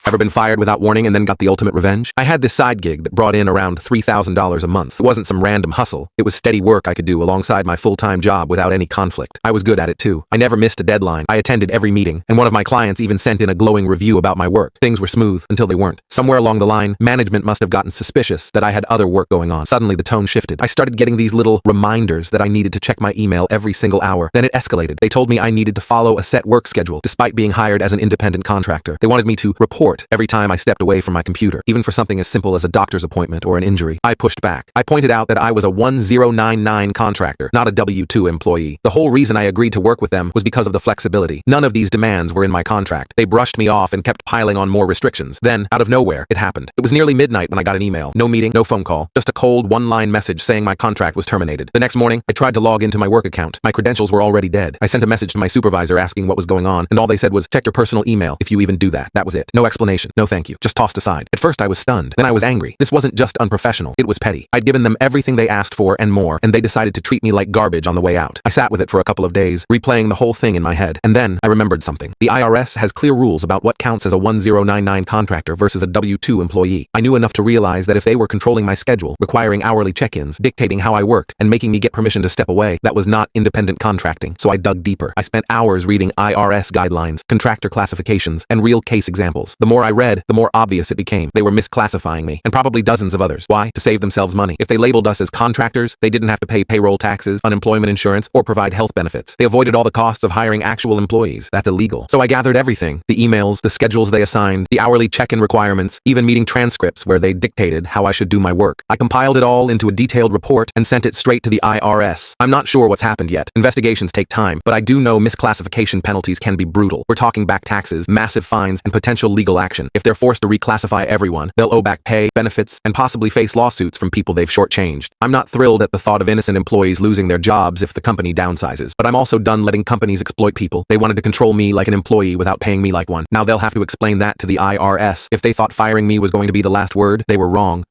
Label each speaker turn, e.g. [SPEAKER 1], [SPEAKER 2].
[SPEAKER 1] Ever been fired without warning and then got the ultimate revenge? I had this side gig that brought in around $3,000 a month. It wasn't some random hustle. It was steady work I could do alongside my full-time job without any conflict. I was good at it too. I never missed a deadline. I attended every meeting, and one of my clients even sent in a glowing review about my work. Things were smooth until they weren't. Somewhere along the line, management must have gotten suspicious that I had other work going on. Suddenly, the tone shifted. I started getting these little reminders that I needed to check my email every single hour. Then it escalated. They told me I needed to follow a set work schedule, despite being hired as an independent contractor. They wanted me to report every time I stepped away from my computer, even for something as simple as a doctor's appointment or an injury. I pushed back. I pointed out that I was a 1099 contractor, not a W-2 employee. The whole reason I agreed to work with them was because of the flexibility. None of these demands were in my contract. They brushed me off and kept piling on more restrictions. Then, out of nowhere, it happened. It was nearly midnight when I got an email. No meeting, no phone call, just a cold one-line message saying my contract was terminated. The next morning, I tried to log into my work account. My credentials were already dead. I sent a message to my supervisor asking what was going on, and all they said was, check your personal email if you even do that. That was it. No explanation. No thank you. Just tossed aside. At first I was stunned. Then I was angry. This wasn't just unprofessional. It was petty. I'd given them everything they asked for and more, and they decided to treat me like garbage on the way out. I sat with it for a couple of days, replaying the whole thing in my head. And then I remembered something. The IRS has clear rules about what counts as a 1099 contractor versus a W-2 employee. I knew enough to realize that if they were controlling my schedule, requiring hourly check-ins, dictating how I worked, and making me get permission to step away, that was not independent contracting. So I dug deeper. I spent hours reading IRS guidelines, contractor classifications, and real case examples. The more I read, the more obvious it became. They were misclassifying me, and probably dozens of others. Why? To save themselves money. If they labeled us as contractors, they didn't have to pay payroll taxes, unemployment insurance, or provide health benefits. They avoided all the costs of hiring actual employees. That's illegal. So I gathered everything. The emails, the schedules they assigned, the hourly check-in requirements, even meeting transcripts where they dictated how I should do my work. I compiled it all into a detailed report and sent it straight to the IRS. I'm not sure what's happened yet. Investigations take time, but I do know misclassification penalties can be brutal. We're talking back taxes, massive fines, and potential legal action. If they're forced to reclassify everyone, they'll owe back pay, benefits, and possibly face lawsuits from people they've shortchanged. I'm not thrilled at the thought of innocent employees losing their jobs if the company downsizes, but I'm also done letting companies exploit people. They wanted to control me like an employee without paying me like one. Now they'll have to explain that to the IRS. If they thought firing me was going to be the last word, they were wrong.